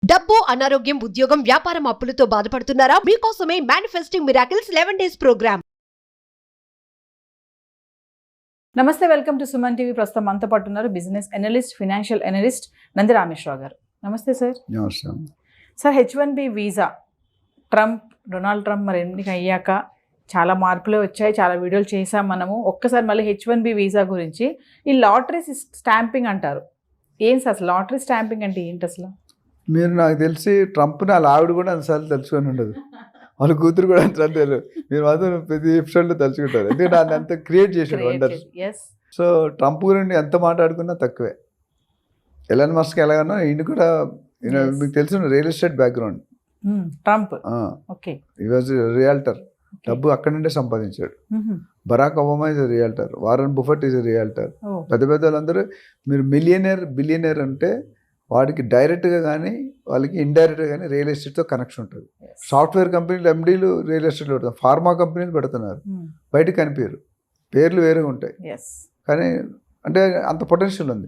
డబ్బు, అనారోగ్యం, ఉద్యోగం, వ్యాపారం అప్పులతో బాధపడుతున్నారా? మీకోసమే మేనిఫెస్టింగ్ మిరాకిల్స్ 11 days ప్రోగ్రామ్. నమస్తే, వెల్కమ్ టు సుమన్ టీవీ. ప్రస్తుతం మనతో పాటు ఉన్నారు business analyst, financial analyst Nandi Rameshwar Rao గారు. నమస్తే sir. Sir, H1B visa Donald Trump మరి ఎన్నిక అయ్యాక చాలా మార్పులు వచ్చాయి, చాలా వీడియోలు చేసాం మనము. ఒక్కసారి మళ్ళీ H1B వీసా గురించి, ఈ లాటరీ స్టాంపింగ్ అంటారు. ఏం సార్ అసలు లాటరీ స్టాంపింగ్ అంటే ఏంటి అసలు? మీరు నాకు తెలిసి ట్రంప్ని వాళ్ళ ఆవిడ కూడా అంతసార్లు తలుచుకొని ఉండదు, వాళ్ళ కూతురు కూడా అంత తెలియదు. మీరు మాత్రం ప్రతి ఎపిసోడ్లో తలుచుకుంటారు, ఎందుకంటే ఆయన అంత క్రియేట్ చేసాడు వండర్స్. సో ట్రంప్ గురించి ఎంత మాట్లాడుకున్నా తక్కువే. ఎలాన్ మస్క్ ఎలాగన్నా ఈయన కూడా మీకు తెలిసిన real estate background. Trump he was realtor, డబ్బు అక్కడి నుండే సంపాదించాడు. Barack Obama is realtor, Warren Buffett is realtor. పెద్ద పెద్ద వాళ్ళందరూ మీరు బిలియనర్ అంటే వాడికి డైరెక్ట్గా కానీ వాళ్ళకి ఇండైరెక్ట్గా కానీ రియల్ ఎస్టేట్తో కనెక్షన్ ఉంటుంది. సాఫ్ట్వేర్ కంపెనీలు ఎండీలు రియల్ ఎస్టేట్లో పెడతారు, ఫార్మా కంపెనీలు పెడుతున్నారు, బయటకు కనిపించరు, పేర్లు వేరేగా ఉంటాయి కానీ అంటే అంత పొటెన్షియల్ ఉంది.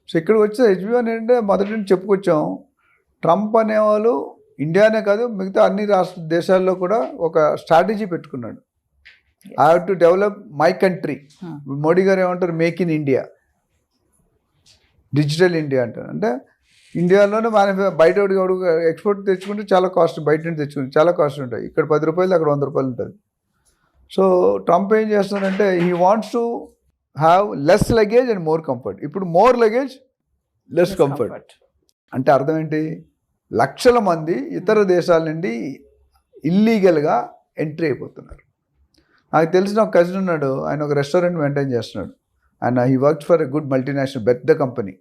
సో ఇక్కడ వచ్చే H1B ఏంటంటే మొదటి నుంచి చెప్పుకొచ్చాం, ట్రంప్ అనేవాళ్ళు ఇండియానే కాదు మిగతా అన్ని దేశాల్లో కూడా ఒక స్ట్రాటజీ పెట్టుకున్నాడు. I have to develop my country. Modi గారు ఏమంటారు, make in India, digital India అంటారు. అంటే ఇండియాలోనే బయట ఎక్స్పోర్ట్ తెచ్చుకుంటే చాలా కాస్ట్, బయట నుంచి తెచ్చుకుంటే చాలా కాస్ట్ ఉంటాయి. ఇక్కడ 10 రూపాయలు, అక్కడ 100 రూపాయలు ఉంటుంది. సో ట్రంప్ ఏం చేస్తున్నారంటే he wants to have less luggage and more comfort. ఇప్పుడు మోర్ లగేజ్ లెస్ కంఫర్ట్ అంటే అర్థం ఏంటి? లక్షల మంది ఇతర దేశాల నుండి ఇల్లీగల్గా ఎంట్రీ అయిపోతున్నారు. నాకు తెలిసిన ఒక కజిన్ ఉన్నాడు, ఆయన ఒక రెస్టారెంట్ మెయింటైన్ చేస్తున్నాడు. ఆయన he work for a good multinational పెద్ద కంపెనీ.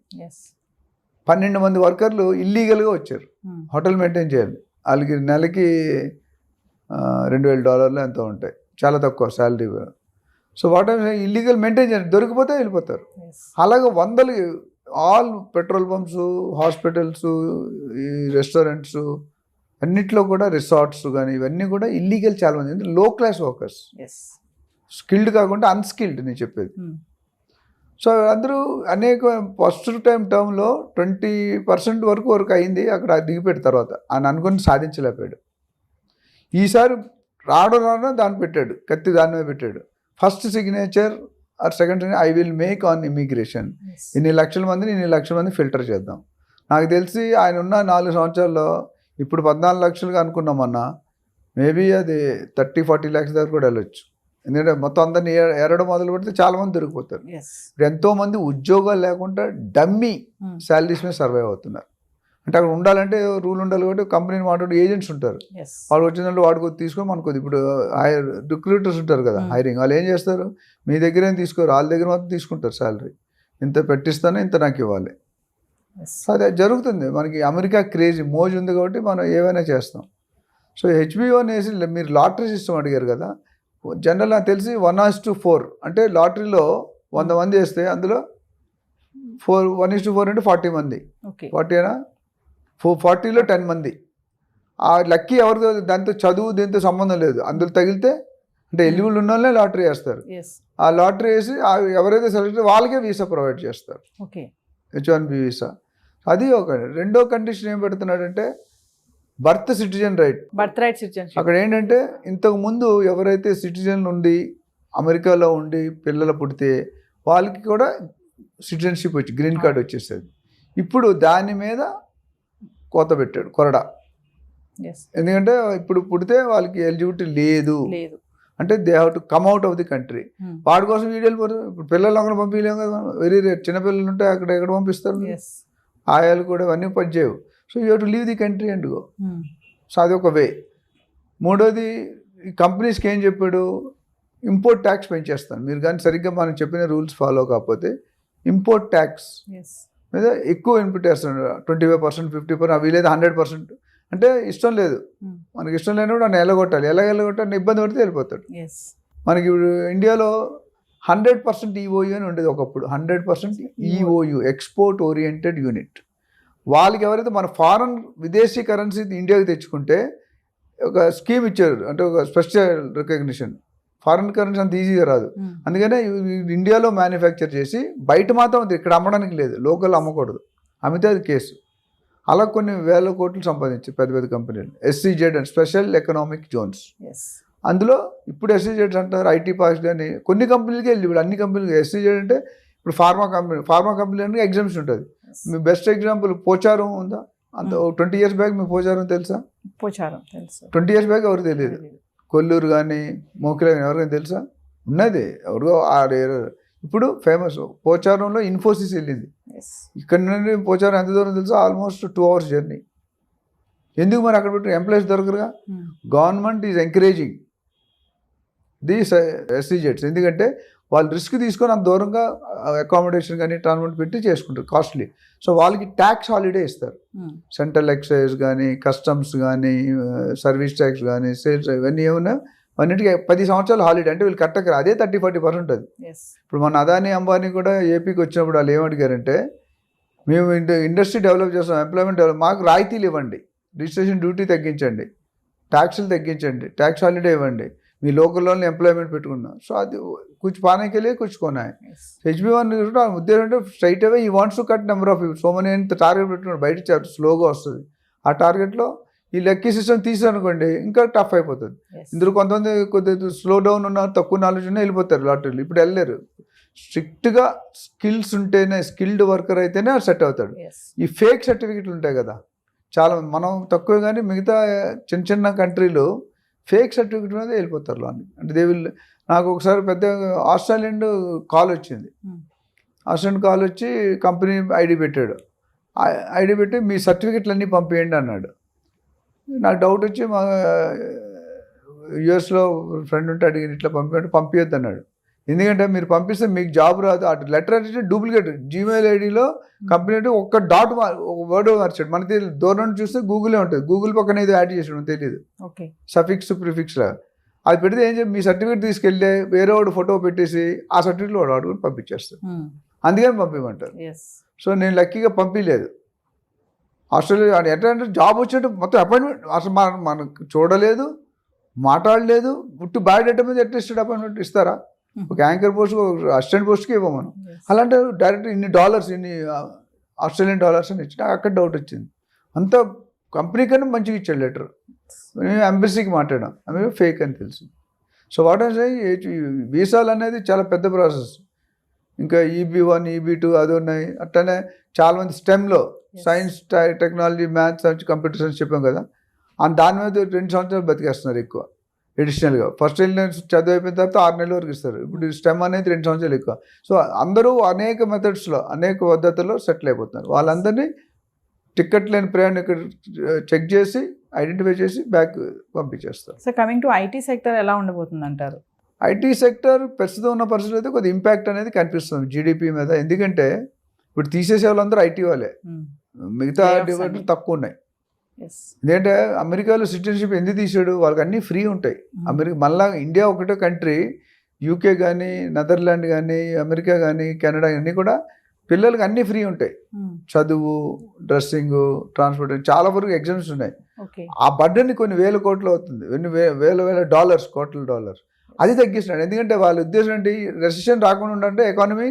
12 మంది వర్కర్లు ఇల్లీగల్గా వచ్చారు హోటల్ మెయింటైన్ చేయాలి. వాళ్ళకి నెలకి $2,000 ఎంతో ఉంటాయి, చాలా తక్కువ salary. So what illegal maintain చేయాలి, దొరికిపోతే వెళ్ళిపోతారు. అలాగే వందలు ఆల్ పెట్రోల్ పంప్స్, హాస్పిటల్స్, ఈ రెస్టారెంట్స్ అన్నిట్లో కూడా, రిసార్ట్స్ కానీ ఇవన్నీ కూడా ఇల్లీగల్ చాలా మంది. లో క్లాస్ వర్కర్స్, స్కిల్డ్ కాకుండా అన్స్కిల్డ్ నేను చెప్పేది. సో అందరూ అనేక ఫస్ట్ టర్మ్లో 20% వరకు అయింది, అక్కడ దిగిపెట్టిన తర్వాత ఆయన అనుకుని సాధించలేకపోయాడు. ఈసారి రావడం దాన్ని పెట్టాడు, కత్తి దాని మీద పెట్టాడు. First signature or second I will make on immigration. ఇన్ని లక్షల మంది ఫిల్టర్ చేద్దాం. నాకు తెలిసి ఆయన ఉన్న 4 సంవత్సరాల్లో ఇప్పుడు 14 లక్షలుగా అనుకున్నామన్నా, మేబీ అది 30-40 lakhs దగ్గర కూడా వెళ్ళొచ్చు. ఎందుకంటే మొత్తం అందరినీ ఏరడం మొదలు పెడితే చాలామంది దొరికిపోతారు. ఇప్పుడు ఎంతోమంది ఉద్యోగాలు లేకుండా డమ్మీ శాలరీస్ మీద సర్వైవ్ అవుతున్నారు. అంటే అక్కడ ఉండాలంటే రూల్ ఉండాలి కాబట్టి కంపెనీని మాట్లాడే ఏజెంట్స్ ఉంటారు, వాళ్ళు వచ్చినట్లు వాడుకో తీసుకొని మనకు ఇప్పుడు రిక్రూటర్స్ ఉంటారు కదా హైరింగ్, వాళ్ళు ఏం చేస్తారు, మీ దగ్గర ఏం తీసుకోరు, వాళ్ళ దగ్గర మాత్రం తీసుకుంటారు శాలరీ. ఇంత పెట్టిస్తాను, ఇంత నాకు ఇవ్వాలి. అదే జరుగుతుంది మనకి. అమెరికా క్రేజీ మోజు ఉంది కాబట్టి మనం ఏవైనా చేస్తాం. సో H1B వేసి మీరు లాటరీ సిస్టమ్ అడిగారు కదా, జనరల్ నాకు తెలిసి 1:4 అంటే లాటరీలో 100 మంది వేస్తే అందులో 1:4 అంటే 40 మంది. 40 40లో 10 మంది. ఆ లక్కీ ఎవరితో, దాంతో చదువు దీంతో సంబంధం లేదు, అందులో తగిలితే అంటే ఎలిజిబుల్ ఉన్న వాళ్ళే లాటరీ వేస్తారు. ఆ లాటరీ వేసి ఎవరైతే సెలెక్ట్ వాళ్ళకే వీసా ప్రొవైడ్ చేస్తారు, H1B వీసా. అది ఒక. రెండో కండిషన్ ఏం పెడుతున్నాడంటే బర్త్ రైట్ సిటిజన్. అక్కడ ఏంటంటే ఇంతకు ముందు ఎవరైతే సిటిజన్ ఉండి అమెరికాలో ఉండి పిల్లలు పుడితే వాళ్ళకి కూడా సిటిజన్షిప్ వచ్చి గ్రీన్ కార్డ్ వచ్చేసేది. ఇప్పుడు దాని మీద కోత పెట్టాడు, కొరడా. ఎందుకంటే ఇప్పుడు పుడితే వాళ్ళకి ఎలిజిబిలిటీ లేదు అంటే they have to come out of the country. వాడి కోసం వీడియోలు పోతారు. ఇప్పుడు పిల్లలు అక్కడ పంపించలేము కదా, వెరీ రేర్. చిన్నపిల్లలు ఉంటే అక్కడ ఎక్కడ పంపిస్తారు, ఆయాలు కూడా అవన్నీ పనిచేయవు. So you have to leave the country and go. So అది ఒక వే. మూడోది, ఈ కంపెనీస్కి ఏం చెప్పాడు, ఇంపోర్ట్ ట్యాక్స్ పెంచేస్తాను, మీరు కానీ సరిగ్గా మనం చెప్పిన రూల్స్ ఫాలో కాకపోతే ఇంపోర్ట్ ట్యాక్స్ మీద ఎక్కువ ఇన్పుట్ చేస్తున్నాడు. 25%, 50%, అవి లేదు 100%. అంటే ఇష్టం లేదు, మనకి ఇష్టం లేనప్పుడు ఆయన ఎల్లగొట్టాలి. ఎల్లగొట్టాలి ఇబ్బంది పడితే వెళ్ళిపోతాడు. మనకి ఇప్పుడు ఇండియాలో 100% EOU అని ఉండేది ఒకప్పుడు. 100% EOU, ఎక్స్పోర్ట్ ఓరియంటెడ్ యూనిట్. వాళ్ళకి ఎవరైతే మన ఫారెన్ విదేశీ కరెన్సీ ఇండియాకి తెచ్చుకుంటే ఒక స్కీమ్ ఇచ్చారు, అంటే ఒక స్పెషల్ రికగ్నిషన్. ఫారెన్ కరెన్సీ అంత ఈజీగా రాదు, అందుకనే ఇండియాలో మ్యానుఫ్యాక్చర్ చేసి బయట మాత్రం ఇక్కడ అమ్మడానికి లేదు, లోకల్ అమ్మకూడదు, అమ్మితే అది కేసు. అలా కొన్ని వేల కోట్లు సంపాదించారు పెద్ద పెద్ద కంపెనీలు. SEZ and special economic zones. అందులో ఇప్పుడు SEZ అంటారు, ఐటీ పార్క్స్ కానీ కొన్ని కంపెనీలకి వెళ్ళి ఇప్పుడు అన్ని కంపెనీలకి SEZ అంటే ఇప్పుడు ఫార్మా కంపెనీ అంటే ఎగ్జామ్షన్ ఉంటుంది. మీ బెస్ట్ ఎగ్జాంపుల్ పోచారం ఉందా? అంత 20 years బ్యాక్ మీకు పోచారం తెలుసా? పోచారం తెలుసు. 20 years బ్యాక్ ఎవరు తెలియదు. కొల్లూరు కానీ మోకిలా కానీ ఎవరికైనా తెలుసా? ఉన్నది ఎవరికో ఇప్పుడు ఫేమస్. పోచారంలో ఇన్ఫోసిస్ వెళ్ళింది. ఇక్కడ నుండి పోచారం ఎంత దూరం తెలుసా? Almost 2 hours journey. ఎందుకు మరి అక్కడ పెట్టి ఎంప్లాయీస్ దొరకరుగా? Government is encouraging these SEZs. ఎందుకంటే వాళ్ళు రిస్క్ తీసుకొని అంత దూరంగా అకామిడేషన్ కానీ ట్రాన్స్పోర్ట్ పెట్టి చేసుకుంటారు, కాస్ట్లీ. సో వాళ్ళకి ట్యాక్స్ హాలిడే ఇస్తారు. సెంట్రల్ ఎక్సైజ్ కానీ, కస్టమ్స్ కానీ, సర్వీస్ ట్యాక్స్ కానీ, సేల్స్ ఇవన్నీ ఏమన్నా అన్నిటికీ 10 సంవత్సరాలు హాలిడే. అంటే వీళ్ళు కట్టకరా, అదే 30-40% అది. ఇప్పుడు మన అదానీ అంబానీ కూడా ఏపీకి వచ్చినప్పుడు వాళ్ళు ఏమడిగారంటే, మేము ఇండస్ట్రీ డెవలప్ చేస్తాం, ఎంప్లాయ్మెంట్ డెవలప్, మాకు రాయితీలు ఇవ్వండి, రిజిస్ట్రేషన్ డ్యూటీ తగ్గించండి, ట్యాక్సులు తగ్గించండి, ట్యాక్స్ హాలిడే ఇవ్వండి, మీ లోకల్లోనే ఎంప్లాయ్మెంట్ పెట్టుకున్నాం. సో అది కుछ पाने के लिए कुछ कोना है. HB1 ఉద్దేశం అంటే స్ట్రైట్ అవే ఈ wants to cut number of so money అని టార్గెట్ పెట్టుకున్నాడు. బయట స్లోగా వస్తుంది. ఆ టార్గెట్లో ఈ లక్కీ సిస్టమ్ తీసారనుకోండి ఇంకా టఫ్ అయిపోతుంది. ఇందులో కొంతమంది కొద్దిగా స్లో డౌన్ ఉన్న తక్కువ నాలెడ్జ్ ఉన్న వెళ్ళిపోతారు లాటరీలు. ఇప్పుడు వెళ్ళలేరు. స్ట్రిక్ట్గా స్కిల్స్ ఉంటేనే, స్కిల్డ్ వర్కర్ అయితేనే సెట్ అవుతాడు. ఈ ఫేక్ సర్టిఫికెట్లు ఉంటాయి కదా చాలా, మనం తక్కువ కానీ మిగతా చిన్న చిన్న కంట్రీలు ఫేక్ సర్టిఫికెట్ మీద వెళ్ళిపోతారు లోని. అంటే దే విల్. నాకు ఒకసారి పెద్ద ఆస్ట్రేలియన్ కాల్ వచ్చింది. ఆస్ట్రేలియన్ కాల్ వచ్చి కంపెనీ ఐడి పెట్టాడు. ఐడి పెట్టి మీ సర్టిఫికెట్లు అన్నీ పంపించండి అన్నాడు. నాకు డౌట్ వచ్చి మా యూఎస్లో ఫ్రెండ్ ఉంటే అడిగి ఇట్లా పంపించొద్దు అన్నాడు. ఎందుకంటే మీరు పంపిస్తే మీకు జాబ్ రాదు. అటు లెటర్ అంటే డూప్లికేట్ జీమెయిల్ ఐడిలో కంపెనీ అంటే ఒక్క డాట్ ఒక వర్డ్ మార్చాడు. మనకి దూరం నుంచి చూస్తే గూగులే ఉంటుంది. గూగుల్ పక్కన ఏదో యాడ్ చేసాడు తెలియదు, సఫిక్స్ ప్రిఫిక్స్ లాగా. అది పెడితే ఏం చెప్పి మీ సర్టిఫికేట్ తీసుకెళ్తే వేరే వాడు ఫోటో పెట్టేసి ఆ సర్టిఫికేట్ వాడు అడుగుని పంపించేస్తాడు. అందుకని పంపించమంటారు. సో నేను లక్కీగా పంపించలేదు. ఆస్ట్రేలియా ఎట్లా అంటే జాబ్ వచ్చేటప్పుడు మొత్తం అపాయింట్మెంట్ అసలు మనకు చూడలేదు, మాట్లాడలేదు. పుట్టి బయోడేటా మీద ఎట్లా ఇస్తాడు అపాయింట్మెంట్? ఇస్తారా? ఒక యాంకర్ పోస్ట్, అసిస్టెంట్ పోస్ట్కి ఇవ్వం మనం. అలాంటి డైరెక్ట్ ఇన్ని ఆస్ట్రేలియన్ డాలర్స్ అని ఇచ్చి నాకు అక్కడ డౌట్ వచ్చింది. అంత కంపెనీ కన్నా మంచిగా ఇచ్చాడు లెటర్. మేము ఎంబసీకి మాట్లాడాం, అవి ఫేక్ అని తెలిసింది. సో వాట్ ఐ సే, వీసాలు అనేది చాలా పెద్ద ప్రాసెస్. ఇంకా EB1, EB2 అది ఉన్నాయి. అట్లనే చాలామంది స్టెమ్లో science, technology, maths, computer science చెప్పాం కదా, దాని మీద 2 సంవత్సరాలు బతికేస్తున్నారు ఎక్కువ ఎడిషనల్గా. ఫస్ట్ చదువు అయిపోయిన తర్వాత 6 నెలల వరకు ఇస్తారు. ఇప్పుడు స్టెమ్ అనేది 2 సంవత్సరాలు ఎక్కువ. సో అందరూ అనేక మెథడ్స్లో, అనేక పద్ధతుల్లో సెటిల్ అయిపోతున్నారు. వాళ్ళందరినీ టికెట్ లేని ప్రయాణం ఇక్కడ చెక్ చేసి ఐడెంటిఫై చేసి బ్యాక్ పంపించేస్తారు. So coming to IT sector ఎలా ఉండబోతుంది అంటారు? IT సెక్టర్ ప్రస్తుతం ఉన్న పరిస్థితులు అయితే కొద్ది ఇంపాక్ట్ అనేది కనిపిస్తుంది GDP మీద. ఎందుకంటే ఇప్పుడు తీసేసే వాళ్ళందరూ IT వాళ్ళే, మిగతా డివైడర్ తక్కువ ఉన్నాయి. ఎందుకంటే అమెరికాలో సిటిజన్షిప్ ఎందుకు తీసాడు? వాళ్ళకి అన్నీ ఫ్రీ ఉంటాయి. మళ్ళా ఇండియా ఒకటే కంట్రీ, UK కానీ, నెదర్లాండ్ కానీ, అమెరికా కానీ, కెనడా అన్నీ కూడా పిల్లలకి అన్నీ ఫ్రీ ఉంటాయి. చదువు, డ్రెస్సింగ్, ట్రాన్స్పోర్ట్, చాలా వరకు ఎగ్జామ్స్ ఉన్నాయి. ఆ బడ్డని కొన్ని వేల కోట్లు అవుతుంది, వేల డాలర్స్, కోట్ల డాలర్స్. అది తగ్గిస్తున్నాడు. ఎందుకంటే వాళ్ళ ఉద్దేశం ఏంటి? రెసిషన్ రాకుండా ఉండాలంటే ఎకానమీ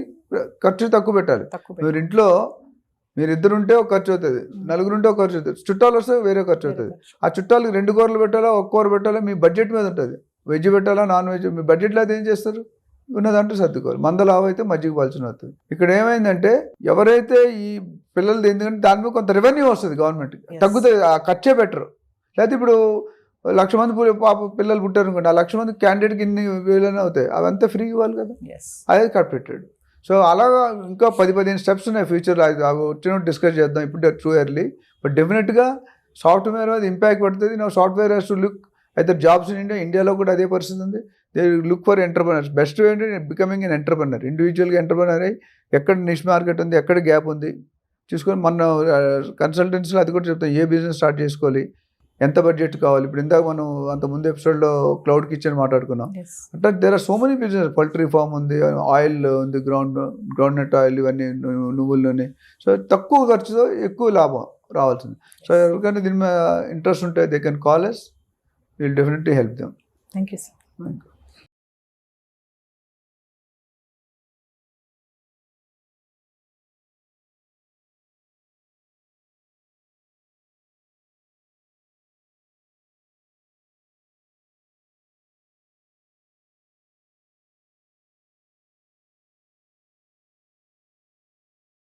ఖర్చు తక్కువ పెట్టాలి. మీరు ఇంట్లో మీరు ఇద్దరు ఉంటే ఒక ఖర్చు అవుతుంది, నలుగురు ఉంటే ఒక ఖర్చు అవుతుంది, చుట్టాలు వస్తే వేరే ఖర్చు అవుతుంది. ఆ చుట్టాలకు 2 కూరలు పెట్టాలా, 1 కూర పెట్టాలా, మీ బడ్జెట్ మీద ఉంటుంది. వెజ్ పెట్టాలా, నాన్ వెజ్, మీ బడ్జెట్లో అయితే ఏం చేస్తారు? ఉన్నదంటూ సర్దుకోవాలి. లావు అయితే మజ్జిగ పాల్చిన అవుతుంది. ఇక్కడ ఏమైందంటే ఎవరైతే ఈ పిల్లలు, ఎందుకంటే దాని మీద కొంత రెవెన్యూ వస్తుంది గవర్నమెంట్కి, తగ్గుతుంది, ఆ ఖర్చే బెటరు. లేకపోతే ఇప్పుడు 1,00,000 మంది పిల్లలు పుట్టారు అనుకోండి, ఆ 1,00,000 మంది క్యాండిడేట్కి ఇన్ని వేలనే అవుతాయి, అవంతా ఫ్రీ ఇవ్వాలి కదా, అదే కట్పెట్టాడు. సో అలాగా ఇంకా 10-15 స్టెప్స్ ఉన్నాయి ఫ్యూచర్లో. అవి వచ్చినట్టు డిస్కస్ చేద్దాం, ఇప్పుడు టూ ఎర్లీ. బట్ డెఫినెట్గా సాఫ్ట్వేర్ మీద ఇంపాక్ట్ పడుతుంది. సాఫ్ట్వేర్ హ్యాస్ టు లుక్ అయితే జాబ్స్ ఇన్ ఇండియాలో కూడా అదే పరిస్థితి ఉంది. They look for entrepreneurs. Best ఏంటంటే బికమింగ్ ఎన్ ఎంటర్ప్రెనర్, ఇండివిజువల్గా ఎంటర్ప్రెనర్ అయ్యి ఎక్కడ నిష్ మార్కెట్ ఉంది, ఎక్కడ గ్యాప్ ఉంది చూసుకొని, మన కన్సల్టెన్సీలో అది కూడా చెప్తాం, ఏ బిజినెస్ స్టార్ట్ చేసుకోవాలి, ఎంత బడ్జెట్ కావాలి. ఇప్పుడు ఇందాక మనం అంతకుముందు ఎపిసోడ్లో క్లౌడ్ కిచెన్ మాట్లాడుకున్నాం. అంటే there are so many business. Poultry farm ఉంది, ఆయిల్ ఉంది, గ్రౌండ్ నట్ ఆయిల్, ఇవన్నీ నువ్వుల నూనె. సో తక్కువ ఖర్చుతో ఎక్కువ లాభం రావాల్సింది. సో ఎవరికైనా దీని మీద ఇంట్రెస్ట్ ఉంటే they can call us. We'll definitely help them. Thank you, sir. Thank you.